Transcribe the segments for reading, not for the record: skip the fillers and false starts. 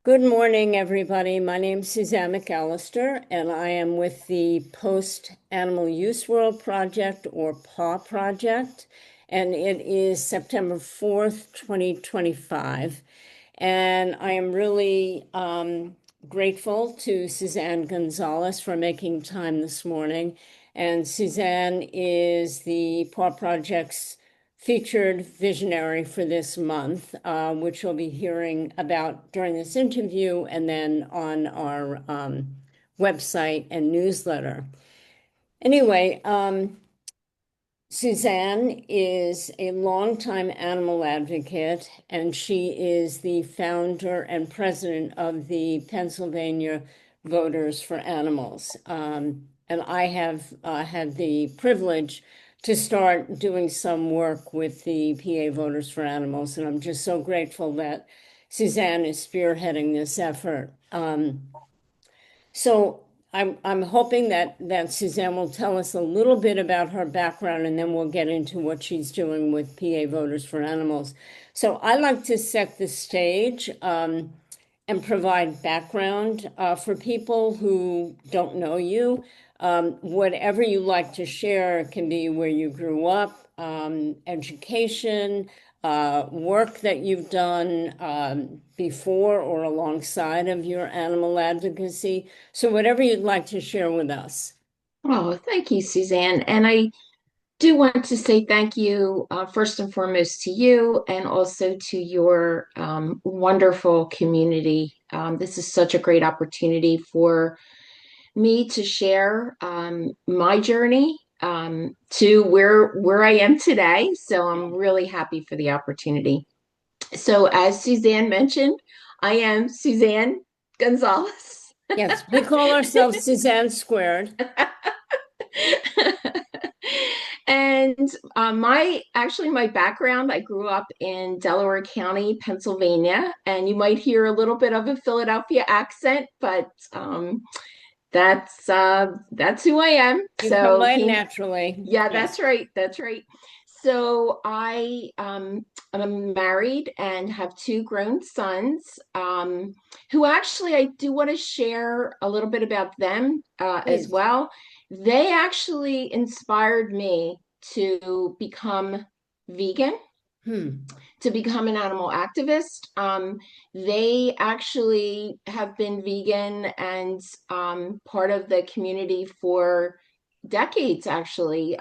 Good morning, everybody. My name is Suzanne McAllister, and I am with the Post Animal Use World Project, or PAW Project, and it is September 4th, 2025. And I am really grateful to Suzanne Gonzalez for making time this morning. And Suzanne is the PAW Project's featured visionary for this month, which you'll be hearing about during this interview and then on our website and newsletter. Anyway, Suzanne is a longtime animal advocate, and she is the founder and president of the Pennsylvania Voters for Animals. And I have had the privilege to start doing some work with the PA Voters for Animals, and I'm just so grateful that Suzanne is spearheading this effort. So I'm hoping that Suzanne will tell us a little bit about her background, and then we'll get into what she's doing with PA Voters for Animals. So I like to set the stage and provide background for people who don't know you. Whatever you like to share can be where you grew up, education, work that you've done before or alongside of your animal advocacy. So whatever you'd like to share with us. Oh, thank you, Suzanne. And I do want to say thank you, first and foremost, to you and also to your wonderful community. This is such a great opportunity for me to share my journey to where I am today. So I'm really happy for the opportunity. So, as Suzanne mentioned, I am Suzanne Gonzalez. Yes, we call ourselves Suzanne Squared. And my background, I grew up in Delaware County, Pennsylvania, and you might hear a little bit of a Philadelphia accent, but that's who I am. You come So by it came, naturally. yeah, Yes. that's right. So I'm married and have two grown sons, who actually I do want to share a little bit about them as Please. well. They actually inspired me to become vegan, Hmm. to become an animal activist. They actually have been vegan and part of the community for decades, actually.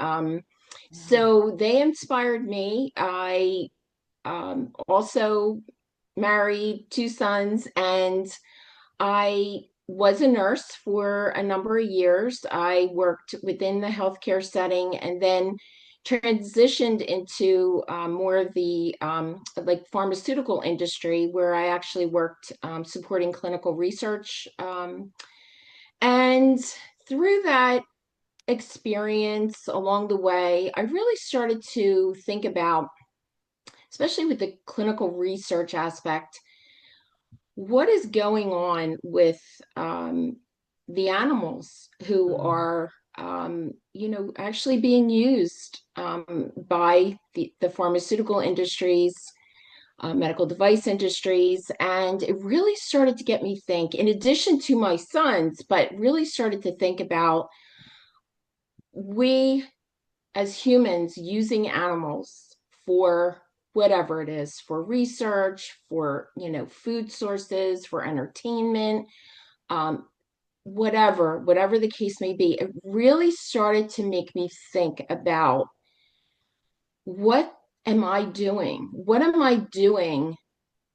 So they inspired me. I also married two sons, and I was a nurse for a number of years. I worked within the healthcare setting and then transitioned into more of the like pharmaceutical industry, where I actually worked supporting clinical research. And through that experience along the way, I really started to think about, especially with the clinical research aspect, what is going on with the animals who are, actually being used by the pharmaceutical industries, medical device industries. And it really started to get me think, in addition to my sons, but really started to think about we as humans using animals for whatever it is, for research, for food sources, for entertainment, um, whatever the case may be. It really started to make me think about, what am I doing? What am I doing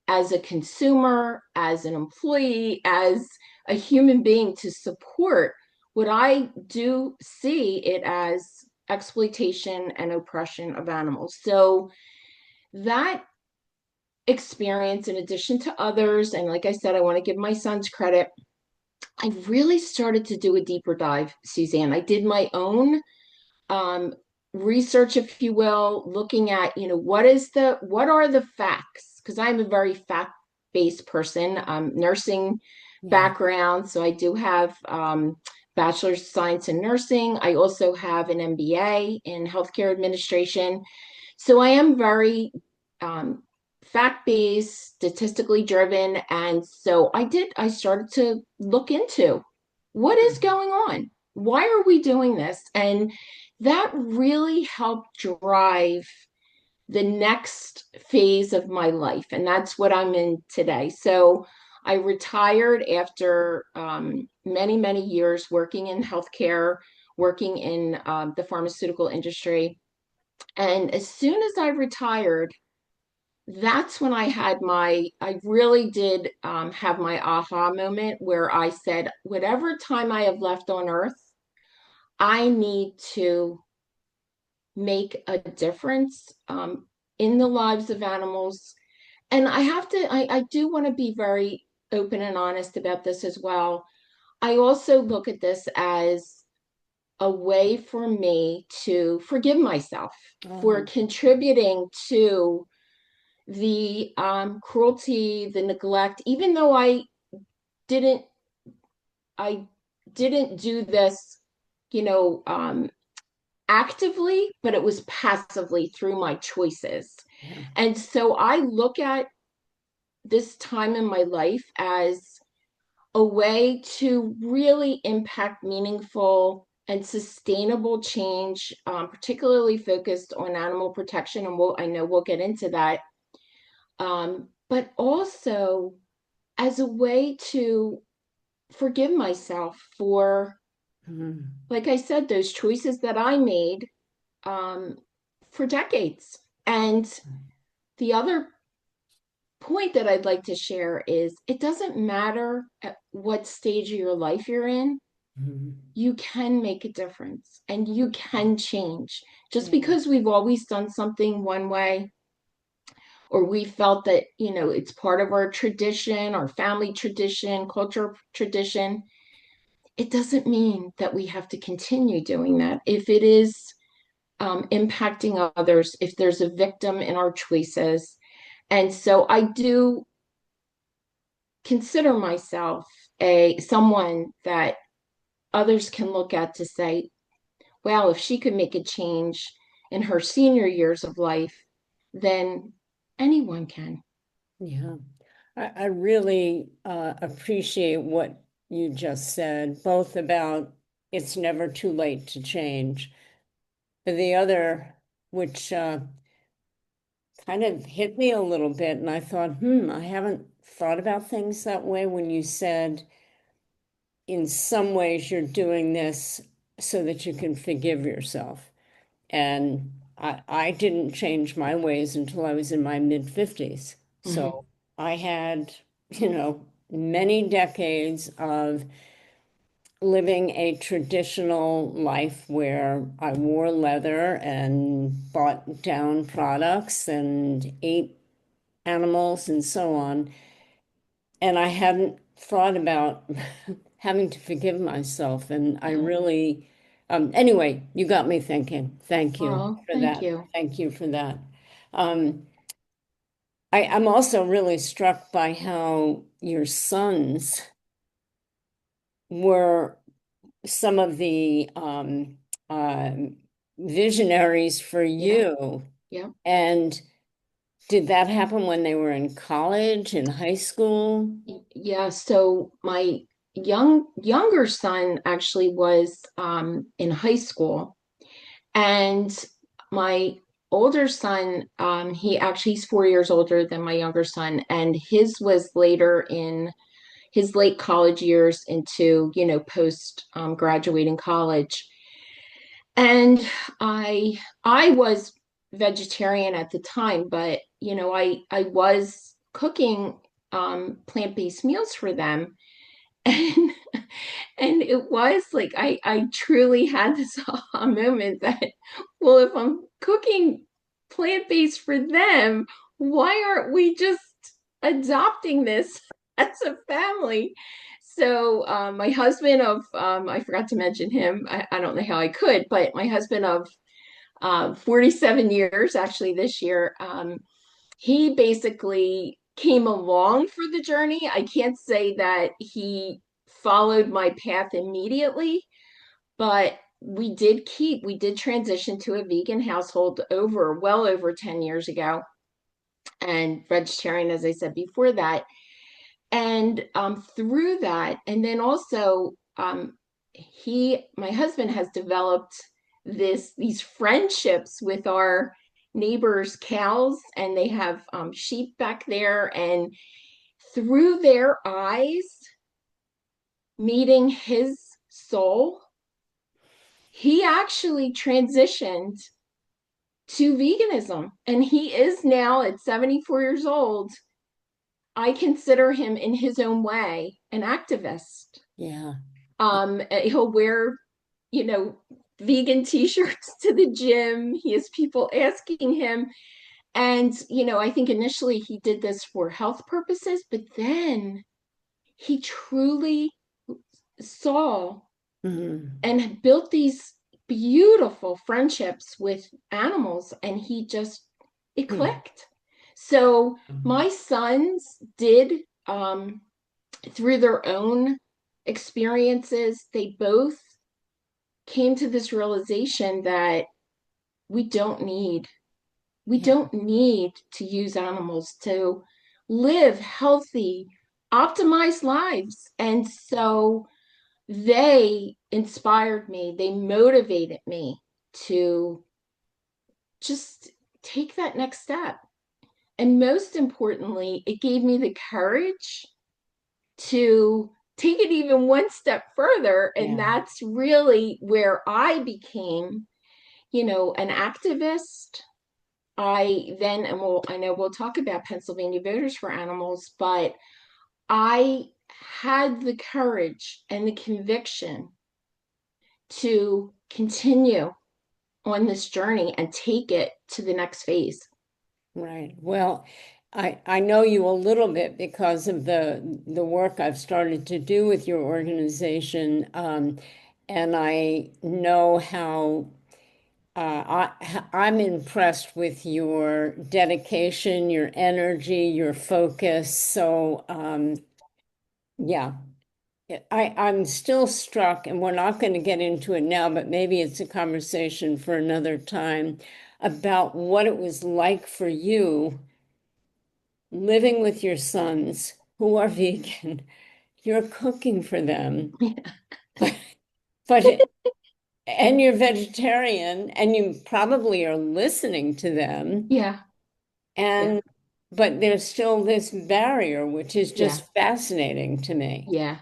as a consumer, as an employee, as a human being, to support what I do see it as exploitation and oppression of animals? So that experience, in addition to others, and like I said, I want to give my sons credit, I really started to do a deeper dive, Suzanne. I did my own um, research, if you will, looking at, what are the facts? Because I'm a very fact-based person, nursing Yeah. background. So I do have bachelor's of science in nursing. I also have an MBA in healthcare administration. So I am very um, fact-based, statistically driven. And so I started to look into what is going on? Why are we doing this? And that really helped drive the next phase of my life. And that's what I'm in today. So I retired after many, many years working in healthcare, working in the pharmaceutical industry. And as soon as I retired, that's when I really did have my aha moment where I said, whatever time I have left on earth, I need to make a difference in the lives of animals. And I do want to be very open and honest about this as well. I also look at this as a way for me to forgive myself for Oh, contributing to the cruelty, the neglect, even though didn't, I didn't do this, you know, actively, but it was passively through my choices. yeah. And so I look at this time in my life as a way to really impact meaningful and sustainable change, particularly focused on animal protection. And I know we'll get into that. But also as a way to forgive myself for, Mhm. like I said, those choices that I made um, for decades. And the other point that I'd like to share is it doesn't matter at what stage of your life you're in, Mhm. you can make a difference and you can change. Just Yeah. because we've always done something one way, or we felt that, it's part of our tradition, our family tradition, culture tradition, it doesn't mean that we have to continue doing that. If it is impacting others, if there's a victim in our choices. And so I do consider myself a someone that others can look at to say, well, if she could make a change in her senior years of life, then anyone can. Yeah. I really appreciate what you just said, both about it's never too late to change, but the other, which kind of hit me a little bit, and I thought, I haven't thought about things that way when you said, in some ways, you're doing this so that you can forgive yourself. And I didn't change my ways until I was in my mid 50s. Mm-hmm. So I had, many decades of living a traditional life where I wore leather and bought down products and ate animals and so on. And I hadn't thought about having to forgive myself. And I Yeah. really, anyway, you got me thinking. Thank you Oh, for thank that. you. Thank you for that. Um, I'm also really struck by how your sons were some of the visionaries for Yeah. you. Yeah. And did that happen when they were in college, in high school? Yeah. So my younger son actually was in high school, and my older son, he's 4 years older than my younger son, and his was later in his late college years into, post graduating college. And I was vegetarian at the time, but I was cooking plant-based meals for them. And and it was like I truly had this aha moment that, well, if I'm cooking plant-based for them, why aren't we just adopting this as a family? So my husband of I forgot to mention him. I don't know how I could, but my husband of 47 years, actually this year, he basically came along for the journey. I can't say that he followed my path immediately, but we did transition to a vegan household well over 10 years ago. and vegetarian, as I said before that. And through that, and then also my husband has developed these friendships with our neighbors' cows, and they have sheep back there. And through their eyes, meeting his soul, he actually transitioned to veganism. And he is now at 74 years old. I consider him in his own way an activist. Yeah. He'll wear, you know, vegan t-shirts to the gym. He has people asking him. And, I think initially he did this for health purposes, but then he truly saw Mhm. and built these beautiful friendships with animals, and it Hmm. clicked. So my sons did, um, through their own experiences, they both came to this realization that we don't need we Yeah. don't need to use animals to live healthy, optimized lives. And so they inspired me, they motivated me to just take that next step. And most importantly, it gave me the courage to take it even one step further. And Yeah. that's really where I became, an activist. I then, and I know we'll talk about Pennsylvania Voters for Animals, but I had the courage and the conviction to continue on this journey and take it to the next phase. Right. Well, I know you a little bit because of the work I've started to do with your organization, and I know how I'm impressed with your dedication, your energy, your focus. So, yeah, I'm still struck, and we're not going to get into it now, but maybe it's a conversation for another time about what it was like for you living with your sons who are vegan. You're cooking for them, but, but and you're vegetarian, and you probably are listening to them. Yeah, yeah, And but there's still this barrier, which is yeah, just fascinating to me. yeah.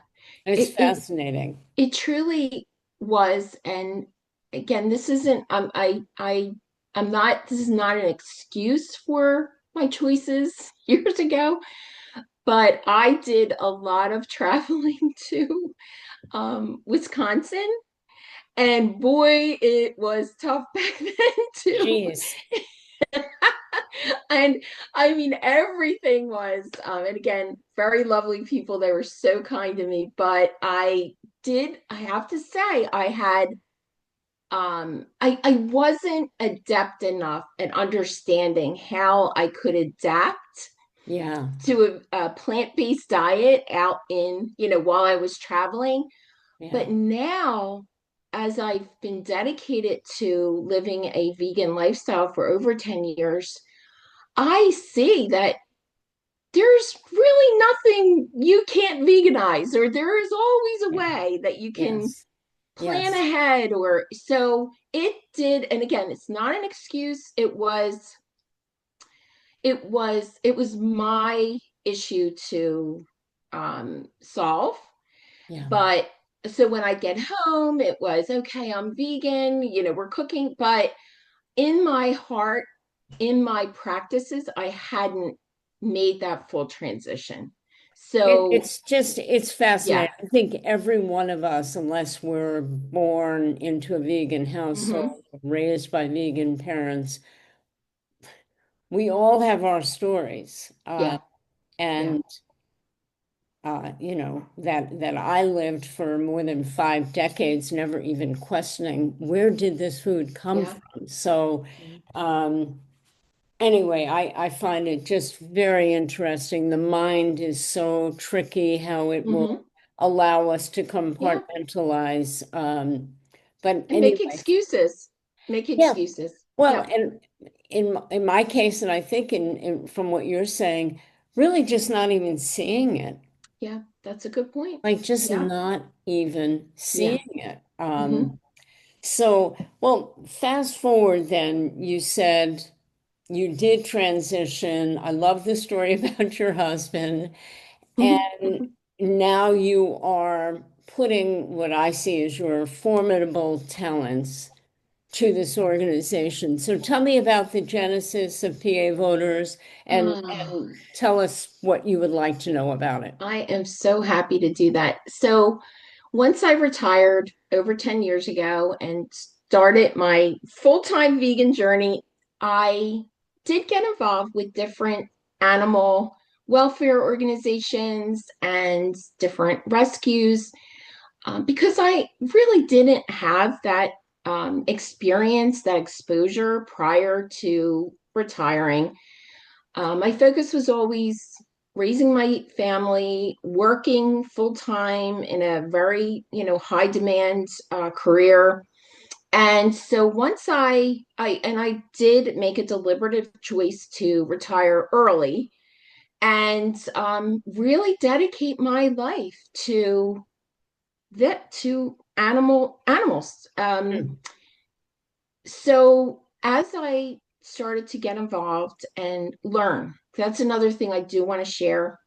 It's It it fascinating. it truly was. And again, this isn't I'm not this is not an excuse for my choices years ago, but I did a lot of traveling to Wisconsin. And boy, it was tough back then too. Jeez. And I mean, everything was, and again, very lovely people. They were so kind to me. But I have to say, I wasn't adept enough at understanding how I could adapt Yeah. to a plant-based diet out while I was traveling. Yeah. But now, as I've been dedicated to living a vegan lifestyle for over 10 years, I see that there's really nothing you can't veganize, or there is always a Yeah. way that you can Yes. plan Yes. ahead. Or so it did. And again, it's not an excuse. It was my issue to solve. Yeah. But so when I get home, it was okay, I'm vegan, we're cooking. But in my heart, in my practices, I hadn't made that full transition. So, It's yeah. fascinating. I think every one of us, unless we're born into a vegan Hmm. household, raised by vegan parents, we all have our stories. Yeah. Yeah. And that I lived for more than 5 decades, never even questioning where did this food come Yeah. from. So, um, anyway, I find it just very interesting. The mind is so tricky how it will Hmm. allow us to Yeah. compartmentalize. But And make anyway, excuses. Make yeah. excuses. Well, Yep. and in my case, and I think from what you're saying, really just not even seeing it, Yeah, that's a good point. like just Yeah. not even Yeah. seeing it. Hmm. So, well, fast forward then, you said you did transition. I love the story about your husband. And now you are putting what I see as your formidable talents to this organization. So tell me about the genesis of PA Voters and tell us what you would like to know about it. I am so happy to do that. So, once I retired over 10 years ago and started my full-time vegan journey, I did get involved with different animal welfare organizations and different rescues because I really didn't have that experience, that exposure prior to retiring. My focus was always raising my family, working full time in a very, high demand career. And so once I did make a deliberative choice to retire early and really dedicate my life to animals. Mm. So as I started to get involved and learn, that's another thing I do want to share.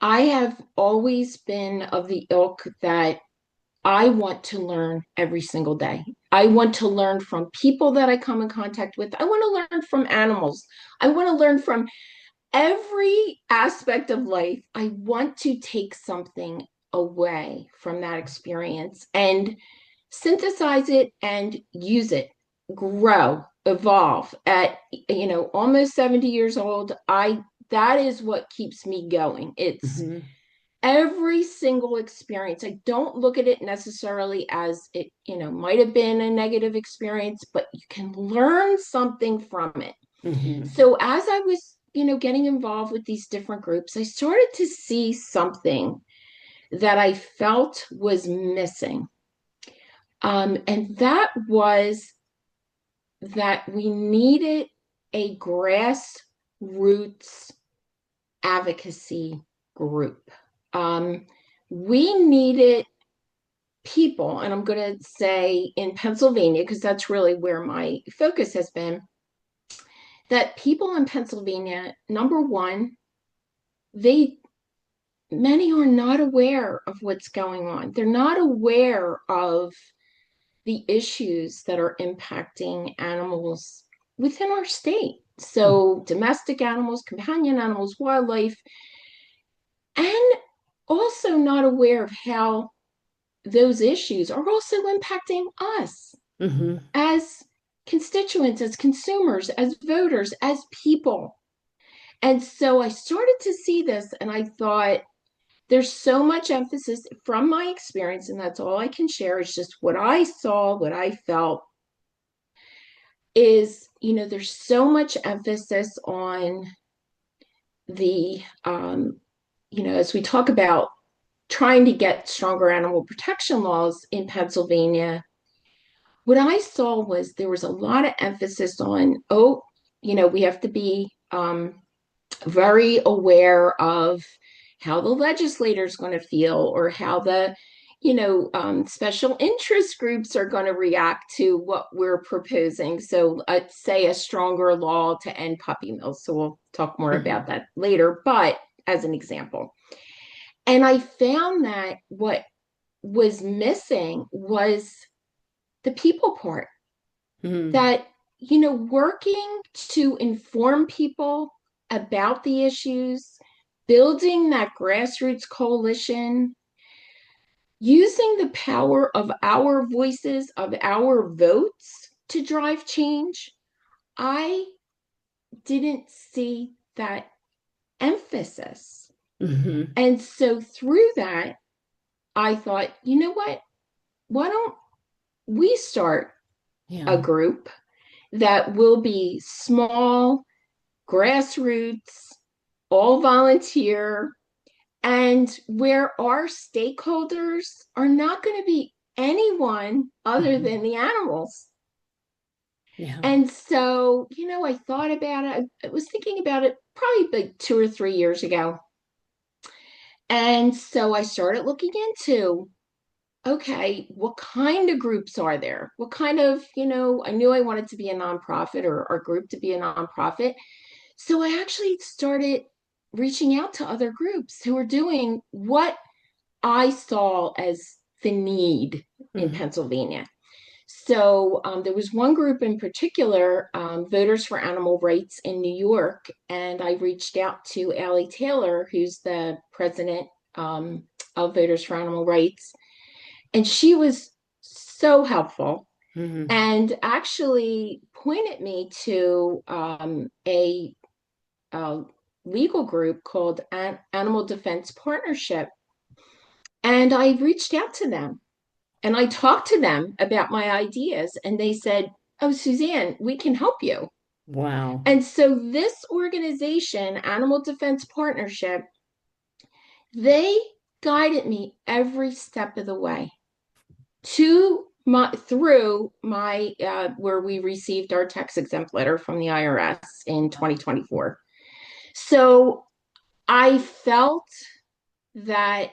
I have always been of the ilk that I want to learn every single day. I want to learn from people that I come in contact with. I want to learn from animals. I want to learn from every aspect of life. I want to take something away from that experience and synthesize it and use it, grow, evolve. At almost 70 years old, I that is what keeps me going. It's Mhm. every single experience. I don't look at it necessarily as it, might have been a negative experience, but you can learn something from it. Mhm. So as I was, getting involved with these different groups, I started to see something that I felt was missing. And that was that we needed a grassroots advocacy group. Um, we needed people, and I'm going to say in Pennsylvania, because that's really where my focus has been, that people in Pennsylvania, number one, they many are not aware of what's going on. They're not aware of the issues that are impacting animals within our state. So, domestic animals, companion animals, wildlife, and also not aware of how those issues are also impacting us Mhm. as constituents, as consumers, as voters, as people. And so I started to see this and I thought, there's so much emphasis from my experience, and that's all I can share is just what I saw, what I felt is, there's so much emphasis on the, as we talk about trying to get stronger animal protection laws in Pennsylvania, what I saw was there was a lot of emphasis on, we have to be very aware of how the legislator is going to feel or how the special interest groups are going to react to what we're proposing. So let's say a stronger law to end puppy mills. So we'll talk more about Mhm. that later, but as an example. And I found that what was missing was the people part, Mhm. that, working to inform people about the issues, building that grassroots coalition, using the power of our voices, of our votes to drive change. I didn't see that emphasis. Mhm. And so through that, I thought, you know what? Why don't we start a Yeah. group that will be small, grassroots, all volunteer, and where our stakeholders are not going to be anyone other Mhm. than the animals. Yeah. And so, I thought about it. I was thinking about it probably like 2 or 3 years ago. And so I started looking into, okay, what kind of groups are there? What kind of, I knew I wanted to be a nonprofit or group to be a nonprofit. So I actually started reaching out to other groups who are doing what I saw as the need in Hmm. Pennsylvania. So there was one group in particular, Voters for Animal Rights in New York, and I reached out to Allie Taylor, who's the president of Voters for Animal Rights, and she was so helpful Hmm. and actually pointed me to a legal group called Animal Defense Partnership. And I reached out to them and I talked to them about my ideas, and they said, "Oh, Suzanne, we can help you." Wow. And so, this organization, Animal Defense Partnership, they guided me every step of the way to my through my where we received our tax exempt letter from the IRS in 2024. So I felt that,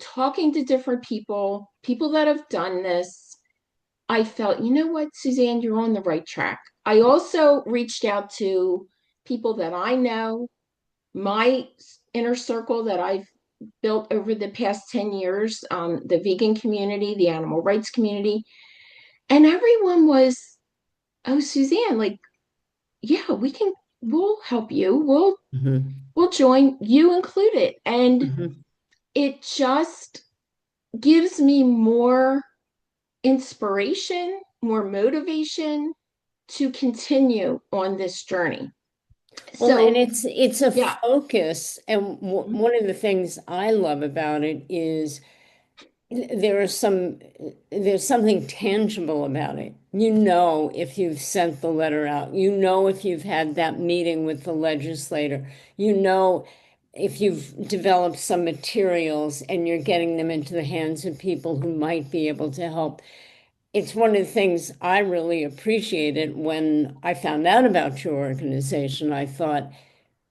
talking to different people that have done this, I felt, you know what, Suzanne, you're on the right track. I also reached out to people that I know, my inner circle that I've built over the past 10 years, the vegan community, the animal rights community, and everyone was, "Oh, Suzanne, like, yeah, we'll help you. Hmm. We'll join you included." And Hmm. it just gives me more inspiration, more motivation to continue on this journey. Well, and So, it's a yeah. focus, and one of the things I love about it is there are there's something tangible about it. You know if you've sent the letter out, you know if you've had that meeting with the legislator, you know if you've developed some materials and you're getting them into the hands of people who might be able to help. It's one of the things I really appreciated when I found out about your organization. I thought,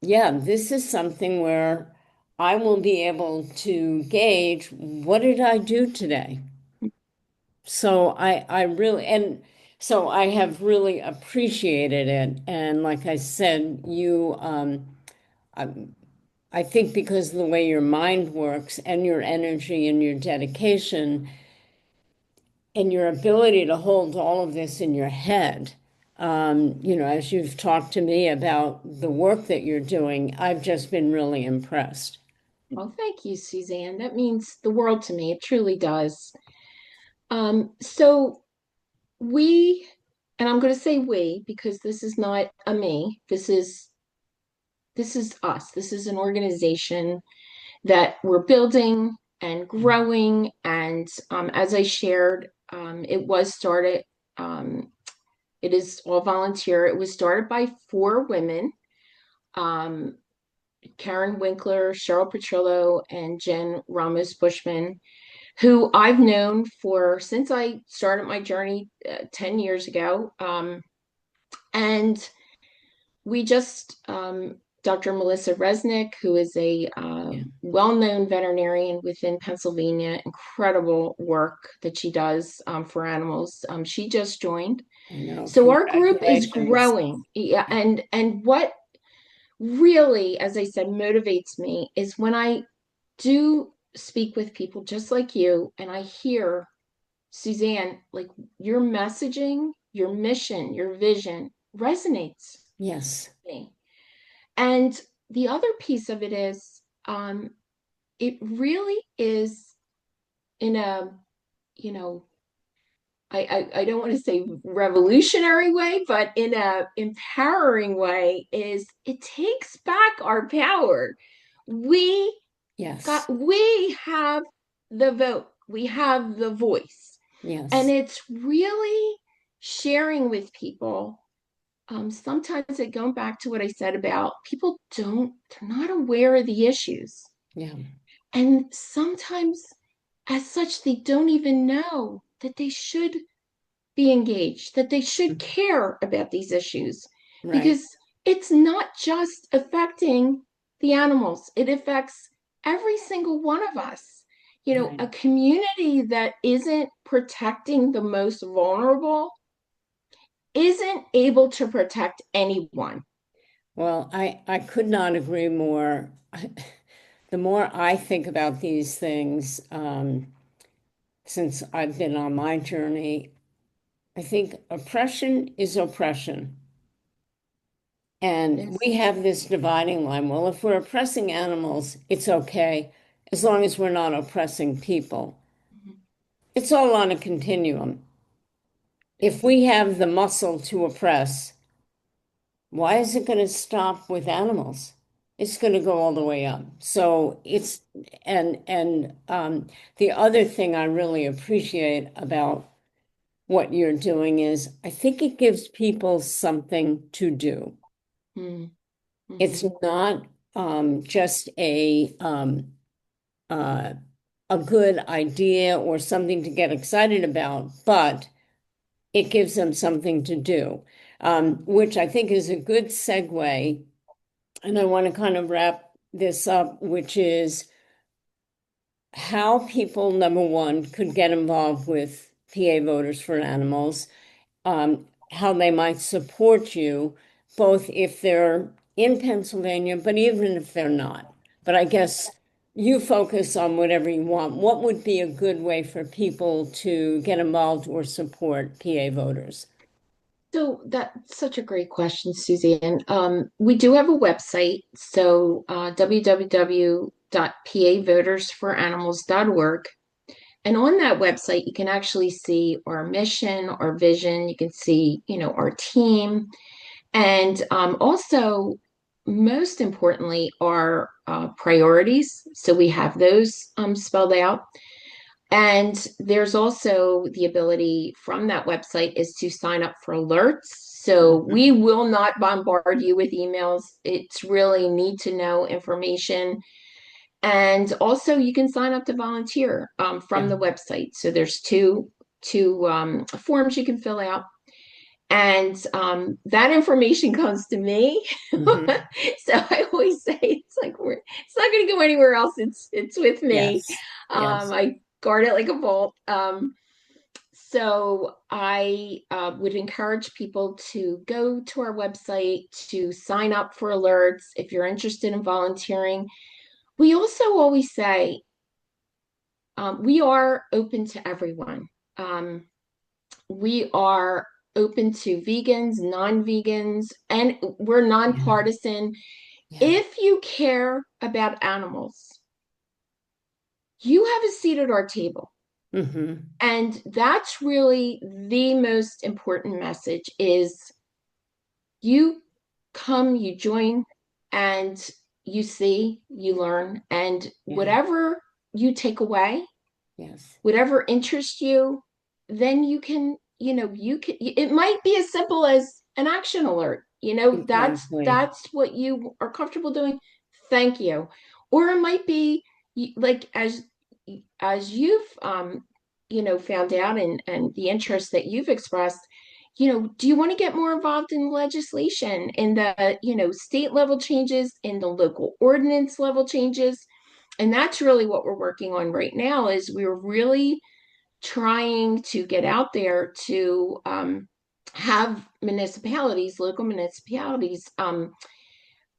yeah, this is something where I will be able to gauge what did I do today? So I really, and so I have really appreciated it. And like I said, I think because of the way your mind works and your energy and your dedication and your ability to hold all of this in your head, as you've talked to me about the work that you're doing, I've just been really impressed. Well, thank you, Suzanne. That means the world to me. It truly does. So we, and I'm going to say we because this is not a me. This is us. This is an organization that we're building and growing. And as I shared, it was started. Um, it is all volunteer. It was started by 4 women. Um, Karen Winkler, Cheryl Petrillo, and Jen Ramos Bushman, who I've known for since I started my journey 10 years ago. And we just, Dr. Melissa Resnick, who is a Yeah, well known veterinarian within Pennsylvania, incredible work that she does for animals. She just joined. I know. So our group is Congratulations. growing. Yeah, Yeah. and what really, as I said, motivates me is when I do speak with people just like you and I hear, Suzanne, like, your messaging, your mission, your vision resonates Yes. with me. And the other piece of it is, it really is in a, you know, I don't want to say revolutionary way, but in a empowering way, is it takes back our power. We Yes. we have the vote, we have the voice, and Yes. it's really sharing with people. Sometimes it going back to what I said about people they're not aware of the issues, Yeah. and sometimes as such they don't even know that they should be engaged, that they should care about these issues, Right, because it's not just affecting the animals, it affects every single one of us. right. A community that isn't protecting the most vulnerable isn't able to protect anyone. Well, I could not agree more. The more I think about these things, since I've been on my journey, I think oppression is oppression. And we Yes. have this dividing line. Well, if we're oppressing animals, it's okay, as long as we're not oppressing people. It's all on a continuum. If Yes. we have the muscle to oppress, why is it going to stop with animals? It's going to go all the way up. So it's and the other thing I really appreciate about what you're doing is I think it gives people something to do. Mm-hmm. It's not just uh, a good idea or something to get excited about, but it gives them something to do, which I think is a good segue. And I want to kind of wrap this up, which is how people, number one, could get involved with PA Voters for Animals, how they might support you, both if they're in Pennsylvania, but even if they're not. But I guess you focus on whatever you want. What would be a good way for people to get involved or support PA voters? So that's such a great question, Suzanne. We do have a website, so www.pavotersforanimals.org. And on that website, you can actually see our mission, our vision. You can see, our team, and also, most importantly, our priorities. So we have those spelled out. And there's also the ability from that website is to sign up for alerts. So we Mhm. will not bombard you with emails. It's really need to know information. And also you can sign up to volunteer from Yeah. the website. So there's two forms you can fill out. And that information comes to me. Hmm. So I always say it's not going to go anywhere else. It's with me. Yes. Yes. I guard it like a vault. So I would encourage people to go to our website to sign up for alerts if you're interested in volunteering. We also always say we are open to everyone. Um, we are open to vegans, non-vegans, and we're Yeah. nonpartisan. Yeah. If you care about animals, you have a seat at our table. Hmm. And that's really the most important message is you come, you join, and you see, you learn, and Yeah. whatever you take away, Yes. whatever interests you, then you can it might be as simple as an action alert. Exactly. That's what you are comfortable doing. Thank you. Or it might be like as you've found out, and the interest that you've expressed, do you want to get more involved in legislation, in the state level changes, in the local ordinance level changes? And that's really what we're working on right now, is we're really trying to get out there to have municipalities, local municipalities,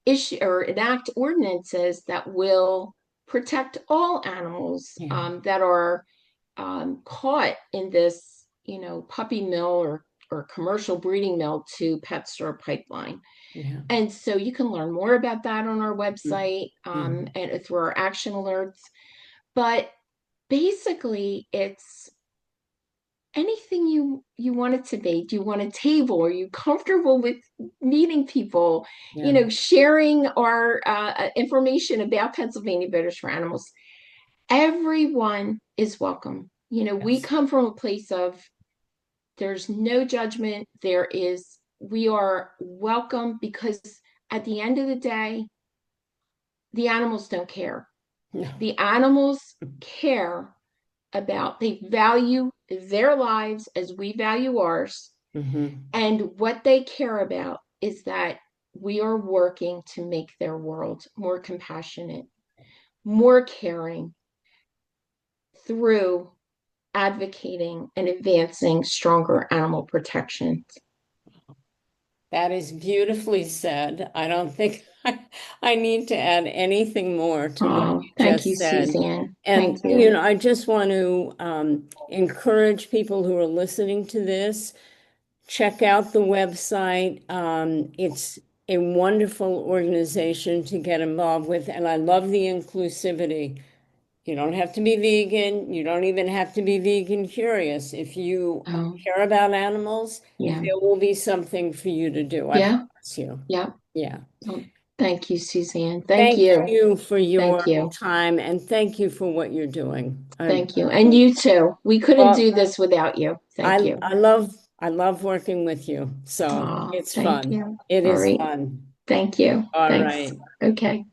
issue or enact ordinances that will protect all animals Yeah. that are caught in this, puppy mill or commercial breeding mill to pet store pipeline. Yeah. And so you can learn more about that on our website, Mm-hmm. and through our action alerts. But basically, it's anything you want it to be. Do you want a table? Are you comfortable with meeting people? Yeah. Sharing our information about Pennsylvania Voters for Animals. Everyone is welcome. We Yes. come from a place of there's no judgment. We are welcome, because at the end of the day, the animals don't care. No. The animals care about, they value their lives as we value ours. Hmm. And what they care about is that we are working to make their world more compassionate, more caring through advocating and advancing stronger animal protections. That is beautifully said. I don't think I need to add anything more to what Oh, you thank you, just said. Suzanne. And, Thank you. I just want to encourage people who are listening to this, check out the website. It's a wonderful organization to get involved with, and I love the inclusivity. You don't have to be vegan. You don't even have to be vegan curious. If you Oh, care about animals, yeah. there will be something for you to do. I Yeah. promise you. Yeah. Yeah. Oh, thank you, Suzanne. Thank Thank you. you for Thank your you. time and thank you for what you're doing. Thank you. And you too. We couldn't Well, do this without you. Thank you. I love working with you. So Oh, it's thank fun. you. It All is right. fun. Thank you. All Thanks. right. Okay.